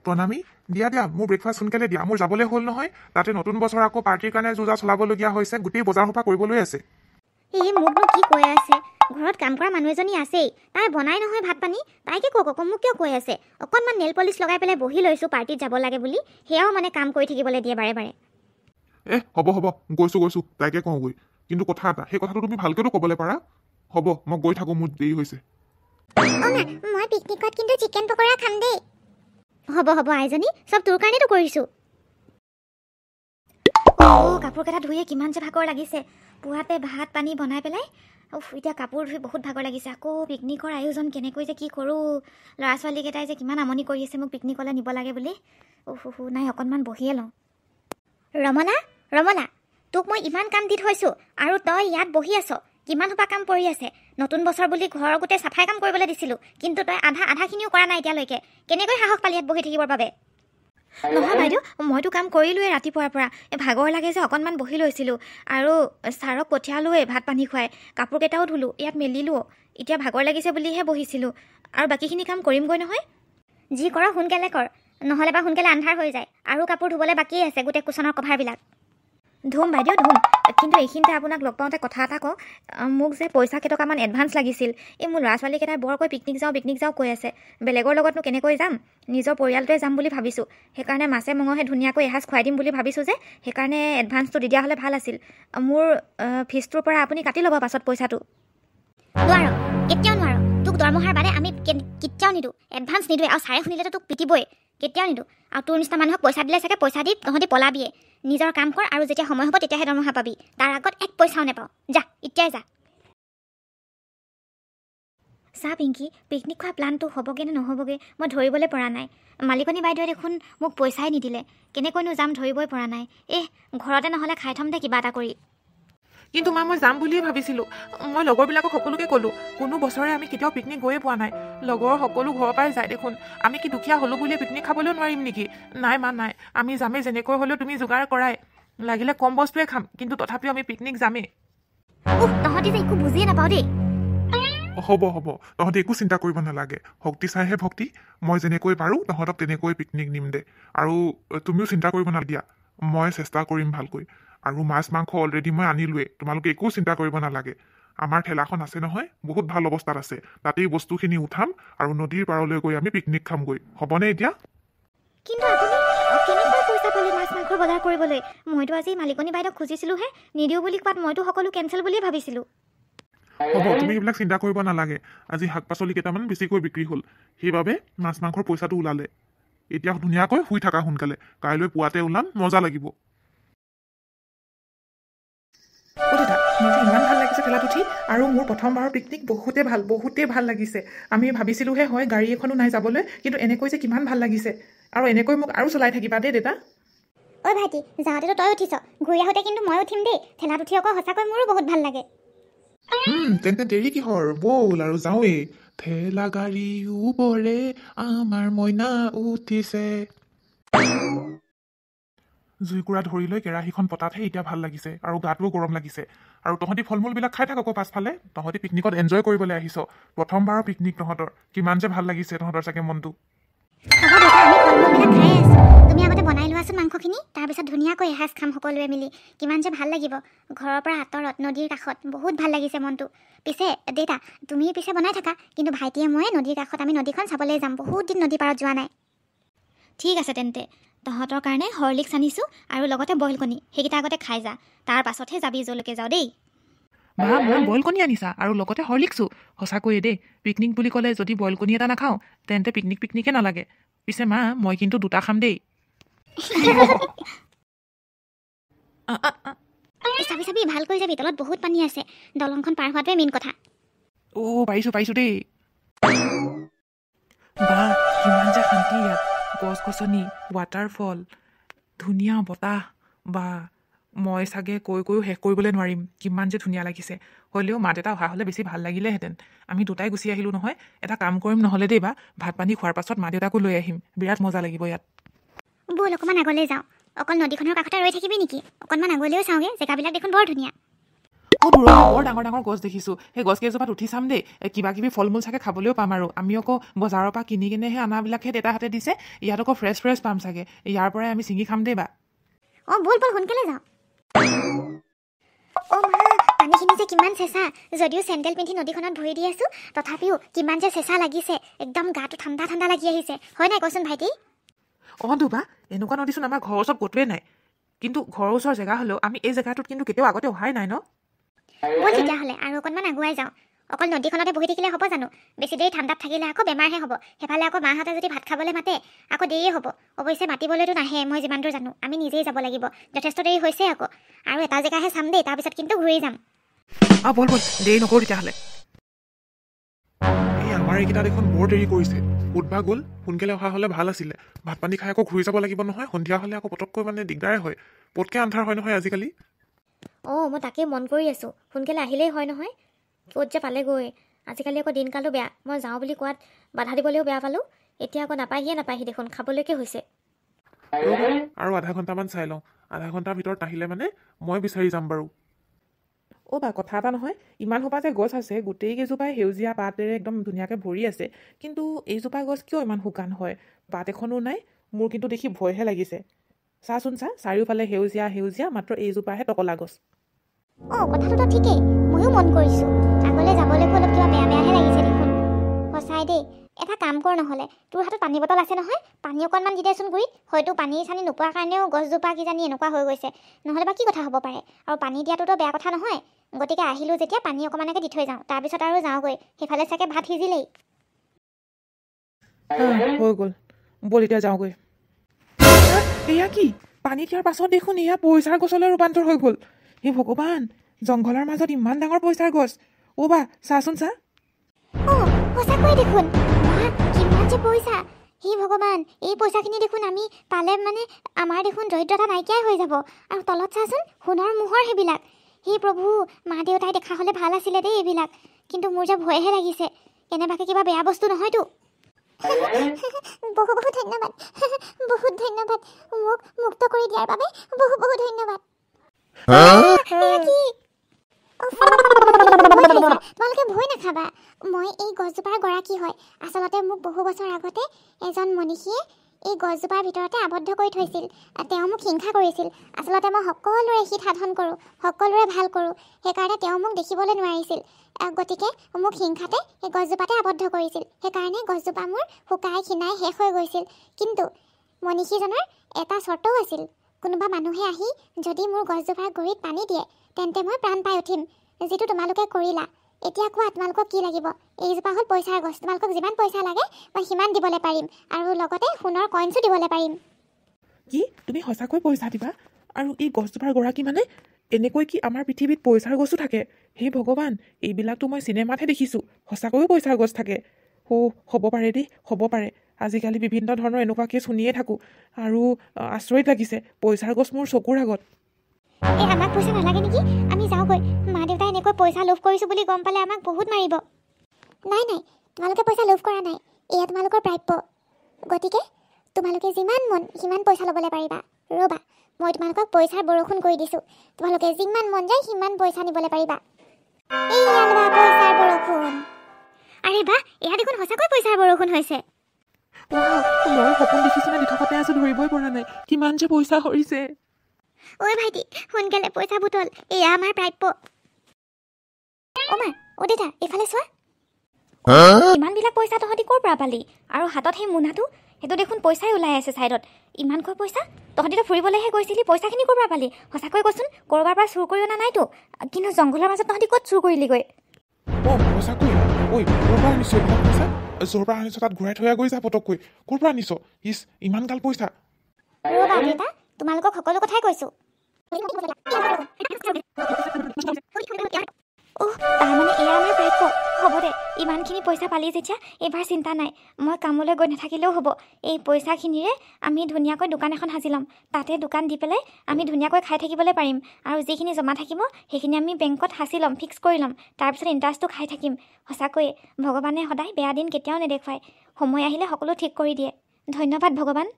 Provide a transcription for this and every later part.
প্ৰণামী দিয়া দিয়া মোৰ ব্ৰেকফাষ্ট সোনকালে দিয়া মোৰ যাবলৈ হ'ল নহয় তাতে নতুন বছৰ আকৌ পাৰ্টিৰ কাৰণে যোজা চলাবলগীয়া হৈছে গোটেই বজাৰ সোপা কৰিবলৈ আছে এই মোকনো কি কৈ আছে ঘৰত কাম কৰা মানুহ এজনী আছেই তাই বনাই নহয় ভাত পানী তাইকে কওক আকৌ মোক কিয় কৈ আছে অকণমান নেল পলিচ লগাই পেলাই বহি লৈছোঁ পাৰ্টিত যাব লাগে বুলি সেয়াও মানে কাম কৰি থাকিবলৈ দিয়ে বাৰে বাৰে হ'ব গৈছোঁ তাইকে কওঁগৈ কিন্তু কথা এটা সেই কথাটো তুমি ভালকৈতো ক'বলৈ পাৰা হ'ব মই গৈ থাকোঁ মোৰ দেৰি হৈছে মই পিকনিকত কিন্তু চিকেন পকৰা খাম দেই হ'ব আইজনী চব তোৰ কাৰণেতো কৰিছোঁ কাপোৰকেইটা ধুয়ে কিমান যে ভাগৰ লাগিছে পুৱাতে ভাত পানী বনাই পেলাই এতিয়া কাপোৰ ধুই বহুত ভাগৰ লাগিছে আকৌ পিকনিকৰ আয়োজন কেনেকৈ যে কি কৰোঁ ল'ৰা ছোৱালীকেইটাই যে কিমান আমনি কৰি আছে মোক পিকনিকলৈ নিব লাগে বুলি নাই অকণমান বহিয়ে লওঁ ৰমলা তোক মই ইমান কাম দি থৈছোঁ আৰু তই ইয়াত বহি আছ কিমান সোপা কাম পৰি আছে নতুন বছৰ বুলি ঘৰৰ গোটেই চাফাই কাম কৰিবলৈ দিছিলোঁ কিন্তু তই আধাখিনিও কৰা নাই এতিয়ালৈকে কেনেকৈ সাহস পালি ইয়াত বহি থাকিবৰ বাবে নহয় বাইদেউ মইতো কাম কৰিলোৱেই ৰাতিপুৱাৰ পৰা ভাগৰ লাগে যে অকণমান বহি লৈছিলোঁ আৰু ছাৰক পঠিয়ালোৱেই ভাত পানী খুৱাই কাপোৰকেইটাও ধুলোঁ ইয়াত মেলিলোঁ এতিয়া ভাগৰ লাগিছে বুলিহে বহিছিলোঁ আৰু বাকীখিনি কাম কৰিমগৈ নহয় যি কৰ সোনকালে কৰ নহ'লে বা সোনকালে আন্ধাৰ হৈ যায় আৰু কাপোৰ ধুবলৈ বাকী আছে গোটেই কুচনৰ কভাৰবিলাক ধুম বাইদেউ ধুম কিন্তু এইখিনিতে আপোনাক লগ পাওঁতে কথা এটা কওঁ মোক যে পইচা কেইটকামান এডভান্স লাগিছিল এই মোৰ ল'ৰা ছোৱালীকেইটাই বৰকৈ পিকনিক যাওঁ কৈ আছে বেলেগৰ লগতনো কেনেকৈ যাম নিজৰ পৰিয়ালটোৱে যাম বুলি ভাবিছোঁ সেইকাৰণে মাছে মঙহে ধুনীয়াকৈ এসাঁজ খুৱাই দিম বুলি ভাবিছোঁ যে সেইকাৰণে এডভান্সটো দি দিয়া হ'লে ভাল আছিল মোৰ ফিজটোৰ পৰা আপুনি কাটি ল'ব পাছত পইচাটো নোৱাৰোঁ কেতিয়াও নোৱাৰোঁ তোক দৰমহাৰ বাদে আমি কেতিয়াও নিদিওঁ এডভান্স নিদিওঁ আৰু ছাৰে শুনিলেতো তোক পিটিবই কেতিয়াও নিদিওঁ আৰু তোৰ নিচিনা মানুহক পইচা দিলে চাগে পইচা দি তহঁতি পলাবিয়ে নিজৰ কাম কৰ আৰু যেতিয়া সময় হ'ব তেতিয়াহে দৰমহা পাবি তাৰ আগত এক পইচাও নাপাওঁ যা এতিয়াই যা চা পিংকি পিকনিক খোৱা প্লানটো হ'বগৈ নে নহ'বগৈ মই ধৰিবলৈ পৰা নাই মালিকনী বাইদেৱে দেখোন মোক পইচাই নিদিলে কেনেকৈনো যাম ধৰিবই পৰা নাই ঘৰতে নহ'লে খাই থ'ম দে কিবা এটা কৰি কিন্তু মই যাম বুলিয়ে ভাবিছিলোঁ মই লগৰবিলাকক সকলোকে ক'লোঁ কোনো বছৰে আমি কেতিয়াও পিকনিক গৈয়ে পোৱা নাই লগৰ সকলো ঘৰৰ পৰাই যায় দেখোন আমি কি দুখীয়া হ'লোঁ বুলিয়ে পিকনিক খাবলৈও নোৱাৰিম নেকি নাই নাই আমি যামেই যেনেকৈ হ'লেও তুমি যোগাৰ কৰাই লাগিলে কম বস্তুৱে খাম কিন্তু তথাপিও আমি পিকনিক যামেই তহঁতি যে একো বুজিয়ে নাপাওঁ দেই হ'ব তহঁতি একো চিন্তা কৰিব নালাগে ভক্তি চাইহে ভক্তি মই যেনেকৈ পাৰোঁ তহঁতক তেনেকৈ পিকনিক নিম দে আৰু তুমিও চিন্তা কৰিব নালাগে মই চেষ্টা কৰিম ভালকৈ আৰু মাছ মাংস অলৰেডি মই আনিলোৱেই তোমালোকে একো চিন্তা কৰিব নালাগে আমাৰ ঠেলাখন আছে নহয় বহুত ভাল অৱস্থাত আছে তাতেই বস্তুখিনি উঠাম আৰু নদীৰ পাৰলৈ গৈ আমি পিকনিক খামগৈ হ'বনে এতিয়া কিন্তু আপুনি কেনেকৈ পইচা পালে মাছ মাংসৰ বজাৰ কৰিবলৈ মইতো আজি মালিকনী বাইদেউক খুজিছিলোঁহে নিদিওঁ বুলি কোৱাত মইতো সকলো কেঞ্চেল বুলিয়ে ভাবিছিলোঁ হ'ব তুমি এইবিলাক চিন্তা কৰিব নালাগে আজি শাক পাচলি কেইটামান বেছিকৈ বিক্ৰী হ'ল সেইবাবে মাছ মাংসৰ পইচাটো ওলালে এতিয়া ধুনীয়াকৈ শুই থাকা সোনকালে কাইলৈ পুৱাতে ওলাম মজা লাগিব মোৰ ইমান ভাল লাগিছে ঠেলাত উঠি আৰু মোৰ প্ৰথমবাৰৰ পিকনিক বহুতেই ভাল লাগিছে আমি ভাবিছিলোঁহে হয় গাড়ী এখনো নাই যাবলৈ কিন্তু এনেকৈ যে কিমান ভাল লাগিছে আৰু এনেকৈ মোক আৰু চলাই থাকিবা দেই দেউতা ঐ ভাইটি যাওঁতেতো তই উঠিছ ঘূৰি আহোঁতে কিন্তু মই উঠিম দেই ঠেলাত উঠি আকৌ সঁচাকৈ মোৰো বহুত ভাল লাগে তেন্তে দেৰি কিহৰ ব'ল আৰু যাওঁৱেই ঠেলা গাড়ী ওপৰে আমাৰ মইনা উঠিছে জুইকুৰা ধৰি লৈ কেৰাহীখন পতাতহে এতিয়া ভাল লাগিছে আৰু গাটোও গৰম লাগিছে আৰু তহঁতি ফল মূলবিলাক খাই থাক আকৌ পাছফালে তহঁতি পিকনিকত এনজয় কৰিবলৈ আহিছ প্ৰথমবাৰৰ পিকনিক তহঁতৰ কিমান যে ভাল লাগিছে তহঁতৰ চাগে মনটো তুমি আগতে বনাই লোৱাচোন মাংসখিনি তাৰপিছত ধুনীয়াকৈ এসাঁজ খাম সকলোৱে মিলি কিমান যে ভাল লাগিব ঘৰৰ পৰা আঁতৰত নদীৰ কাষত বহুত ভাল লাগিছে মনটো পিছে দেউতা তুমি পিছে বনাই থাকা কিন্তু ভাইটিয়ে মই নদীৰ কাষত আমি নদীখন চাবলৈ যাম বহুত দিন নদী পাৰত যোৱা নাই ঠিক আছে তেন্তে তহঁতৰ কাৰণে হৰলিক্স আনিছোঁ আৰু লগতে বইল কণী সেইকেইটা আগতে খাই যা তাৰ পাছতহে যাবি য'লৈকে যাওঁ দেই মই বইল কণী আনিছা আৰু লগতে হৰলিক্সো সঁচাকৈয়ে দেই পিকনিক বুলি ক'লে যদি বইল কণী এটা নাখাওঁ তেন্তে পিকনিকে নালাগে পিছে মই কিন্তু দুটা খাম দেই চাবি ভালকৈ যাবি তলত বহুত পানী আছে দলংখন পাৰ হোৱাটোৱে মেইন কথা পাৰিছোঁ দেই বা কিমান যে শান্তি ইয়াত গছ গছনি ৱাটাৰফল ধুনীয়া বতাহ বা মই চাগে কৈও শেষ কৰিবলৈ নোৱাৰিম কিমান যে ধুনীয়া লাগিছে হ'লেও মা দেউতা অহা হ'লে বেছি ভাল লাগিলেহেঁতেন আমি দুটাই গুচি আহিলোঁ নহয় এটা কাম কৰিম নহ'লে দেই বা ভাত পানী খোৱাৰ পাছত মা দেউতাকো লৈ আহিম বিৰাট মজা লাগিব ইয়াত ব'ল অকণমান আগলৈ যাওঁ অকল নদীখনৰ কাষতে ৰৈ থাকিবি নেকি অকণমান আগলৈও চাওঁগৈ জেগাবিলাক দেখোন বৰ ধুনীয়া দূৰত বৰ ডাঙৰ ডাঙৰ গছ দেখিছোঁ সেই গছকেইজোপাত উঠি চাম দেই কিবা কিবি ফল মূল চাগে খাবলৈও পাম আৰু আমি আকৌ বজাৰৰ পৰা কিনি কিনেহে অনাবিলাকহে দেউতাহঁতে দিছে ইয়াত আকৌ ফ্ৰেছ ফ্ৰেছ পাম চাগে ইয়াৰ পৰাই আমি ছিঙি খাম দেই বা অঁ ব'ল ব'ল সোনকালে যাওঁ অ' মা পানীখিনি যে কিমান চেঁচা যদিও চেণ্ডেল পিন্ধি নদীখনত ভৰি দি আছোঁ তথাপিও কিমান যে চেঁচা লাগিছে একদম গাটো ঠাণ্ডা ঠাণ্ডা লাগি আহিছে হয় নাই কচোন ভাইটি অঁ দুবা এনেকুৱা নদীচোন আমাৰ ঘৰৰ ওচৰত ক'তোৱে নাই কিন্তু ঘৰৰ ওচৰৰ জেগা হ'লেও আমি এই জেগাটোত কিন্তু কেতিয়াও আগতে অহাই নাই ন ব'ল তেতিয়াহ'লে আৰু অকণমান আগুৱাই যাওঁ অকল নদীখনতে বহি থাকিলে হ'ব জানো বেছি দেৰি ঠাণ্ডাত থাকিলে আকৌ বেমাৰহে হ'ব সেইফালে আকৌ মাহঁতে যদি ভাত খাবলৈ মাতে আকৌ দেৰিয়ে হ'ব অৱশ্যে মাতিবলৈতো নাহে মই যিমান দূৰ জানো আমি নিজেই যাব লাগিব যথেষ্ট দেৰি হৈছে আকৌ আৰু এটা জেগাহে চাম দেই তাৰপিছত কিন্তু ঘূৰি যাম অঁ ব'ল ব'ল দেৰি নকৰোঁ তেতিয়াহ'লে এই আমাৰ এইকেইটা দেখোন বৰ দেৰি কৰিছে ক'তবা গ'ল সোনকালে অহা হ'লে ভাল আছিলে ভাত পানী খাই আকৌ ঘূৰি যাব লাগিব নহয় সন্ধিয়া হ'লে আকৌ পটককৈ মানে দিগদাৰে হয় পটকৈ আন্ধাৰ হয় নহয় আজিকালি অঁ মই তাকেই মন কৰি আছোঁ সোনকালে আহিলেই হয় নহয় ক'ত যে পালেগৈ আজিকালি আকৌ দিনকালো বেয়া মই যাওঁ বুলি কোৱাত বাধা দিবলৈও বেয়া পালোঁ এতিয়া আকৌ নাপায়হি দেখোন খাবলৈকে হৈছে আৰু আধা ঘণ্টামান চাই লওঁ আধা ঘণ্টাৰ ভিতৰত নাহিলে মানে মই বিচাৰি যাম বাৰু অ' বা কথা এটা নহয় ইমান সোপা যে গছ আছে গোটেই কেইজোপাই সেউজীয়া পাতেৰে একদম ধুনীয়াকৈ ভৰি আছে কিন্তু এইজোপা গছ কিয় ইমান শুকান হয় পাত এখনো নাই মোৰ কিন্তু দেখি ভয়হে লাগিছে চাচোন চা চাৰিওফালে সেউজীয়া সেউজীয়া মাত্ৰ এইজোপাহে টকলা গছ অঁ কথাটোতো ঠিকেই ময়ো মন কৰিছোঁ আগলৈ যাবলৈকো অলপ কিবা বেয়া বেয়াহে লাগিছে দেখোন সঁচাই দেই এটা কাম কৰ নহ'লে তোৰ হাতত পানী বটল আছে নহয় পানী অকণমান দি দেচোন গুৰিত হয়তো পানী চানী নোপোৱাৰ কাৰণেও গছজোপা কিজানি এনেকুৱা হৈ গৈছে নহ'লে বা কি কথা হ'ব পাৰে আৰু পানী দিয়াটোতো বেয়া কথা নহয় গতিকে আহিলোঁ যেতিয়া পানী অকণমানকে দি থৈ যাওঁ তাৰপিছত আৰু যাওঁগৈ সেইফালে চাগে ভাত সিজিলেই হৈ গ'ল ব'ল এতিয়া যাওঁগৈ এয়া কি পানী দিয়াৰ পাছত দেখোন এয়া পইচাৰ গছলৈ ৰূপান্তৰ হৈ গ'ল হে ভগৱান জংঘলৰ মাজত ইমান ডাঙৰ পইচাৰ গছ অ' বা চাচোন চা অঁ সঁচাকৈ দেখোন কিমান যে পইচা হে ভগৱান এই পইচাখিনি দেখোন আমি পালে মানে আমাৰ দেখোন দৰিদ্ৰতা নাইকিয়াই হৈ যাব আৰু তলত চাচোন সোণৰ মোহৰ সেইবিলাক হে প্ৰভু মা দেউতাই দেখা হ'লে ভাল আছিলে দেই এইবিলাক কিন্তু মোৰ যে ভয়হে লাগিছে কেনেবাকৈ কিবা বেয়া বস্তু নহয়তো বহু বহু ধন্যবাদ বহুত ধন্যবাদ মোক মুক্ত কৰি দিয়াৰ বাবে বহু বহু ধন্যবাদ তোমালোকে ভয় নাখাবা মই এই গছজোপাৰ গৰাকী হয় আচলতে মোক বহু বছৰ আগতে এজন মনীষীয়ে এই গছজোপাৰ ভিতৰতে আবদ্ধ কৰি থৈছিল তেওঁ মোক হিংসা কৰিছিল আচলতে মই সকলোৰে হিত সাধন কৰোঁ সকলোৰে ভাল কৰোঁ সেইকাৰণে তেওঁ মোক দেখিবলৈ নোৱাৰিছিল গতিকে মোক হিংসাতে এই গছজোপাতে আবদ্ধ কৰিছিল সেইকাৰণে গছজোপা মোৰ শুকাই ক্ষীণাই শেষ হৈ গৈছিল কিন্তু মনীষীজনৰ এটা চৰ্তও আছিল কোনোবা মানুহে আহি যদি মোৰ গছজোপাৰ গুৰিত পানী দিয়ে তেন্তে মই প্ৰাণ পাই উঠিম যিটো তোমালোকে কৰিলা এতিয়া কোৱা তোমালোকক কি লাগিব এইজোপা হ'ল পইচাৰ গছ তোমালোকক যিমান পইচা লাগে মই সিমান দিবলৈ পাৰিম আৰু লগতে সোণৰ কইনছো দিবলৈ পাৰিম কি তুমি সঁচাকৈ পইচা দিবা আৰু এই গছজোপাৰ গৰাকী মানে এনেকৈ কি আমাৰ পৃথিৱীত পইচাৰ গছো থাকে হে ভগৱান এইবিলাকতো মই চিনেমাতহে দেখিছোঁ সঁচাকৈও পইচাৰ গছ থাকে হ'ব পাৰে দেই হ'ব পাৰে আজিকালি বিভিন্ন ধৰণৰ এনেকুৱা কেছ শুনিয়ে থাকোঁ আৰু আচৰিত লাগিছে পইচাৰ গছ মোৰ চকুৰ আগত এই আমাক পইচা নালাগে নেকি আমি যাওঁগৈ মা দেউতাই এনেকৈ পইচা লোভ কৰিছোঁ বুলি গম পালে আমাক বহুত মাৰিব নাই তোমালোকে পইচা লোভ কৰা নাই এয়া তোমালোকৰ প্ৰাপ্য গতিকে তোমালোকে যিমান মন সিমান পইচা ল'বলৈ পাৰিবা ৰ'বা মই তোমালোকক পইচাৰ বৰষুণ কৰি দিছোঁ তোমালোকে যিমান মন যায় সিমান পইচা নিবলৈ পাৰিবা এয়া লোৱা পইচাৰ বৰষুণ আৰে বা এয়া দেখোন সঁচাকৈ পইচাৰ বৰষুণ হৈছে মই সপোন দেখিছোঁ নে দেখোঁতে আছোঁ ধৰিবই পৰা নাই কিমান যে পইচা সৰিছে ঐ ভাইটি সোনকালে পইচা বুটল এয়া আমাৰ প্ৰাপ্য অ' মা অ' দেউতা এইফালে চোৱা ইমানবিলাক পইচা তহঁতি ক'ৰ পৰা পালি আৰু হাতত সেই মোনাটো সেইটো দেখোন পইচাই ওলাই আছে ছাইডত ইমানকৈ পইচা তহঁতিতো ফুৰিবলৈহে গৈছিলি পইচাখিনি ক'ৰ পৰা পালি সঁচাকৈ কচোন ক'ৰবাৰ পৰা চুৰ কৰি অনা নাইতো কিন্তু জংঘলৰ মাজত তহঁতি ক'ত চুৰ কৰিলিগৈ সঁচাকৈ ঐ ক'ৰ পৰা আনিছ এইবিলাক পইচা য'ৰ পৰা আনিছ তাত ঘূৰাই থৈ গৈ যা পটককৈ ক'ৰ পৰা আনিছ ইমান গাল পইচা ৰ'বা দেউতা তোমালোকক সকলো কথাই কৈছোঁ তাৰমানে এয়া আমাৰ প্ৰাপ্য হ'ব দে ইমানখিনি পইচা পালি যেতিয়া এইবাৰ চিন্তা নাই মই কামলৈ গৈ নাথাকিলেও হ'ব এই পইচাখিনিৰে আমি ধুনীয়াকৈ দোকান এখন সাজি ল'ম তাতে দোকান দি পেলাই আমি ধুনীয়াকৈ খাই থাকিবলৈ পাৰিম আৰু যিখিনি জমা থাকিব সেইখিনি আমি বেংকত সাঁচি ল'ম ফিক্স কৰি ল'ম তাৰপিছত ইণ্টাৰেষ্টটো খাই থাকিম সঁচাকৈয়ে ভগৱানে সদায় বেয়া দিন কেতিয়াও নেদেখুৱায় সময় আহিলে সকলো ঠিক কৰি দিয়ে ধন্যবাদ ভগৱান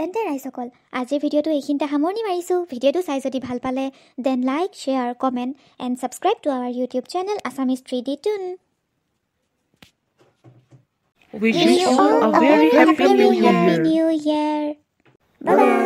তেন্তে ৰাইজসকল আজিৰ ভিডিঅ'টো এইখিনিতে সামৰণি মাৰিছোঁ। ভিডিঅ'টো চাই যদি ভাল পালে then like, share, comment and subscribe to our YouTube channel Assamese 3D Tune. Wish you all a very happy new year. New Year. Bye-bye.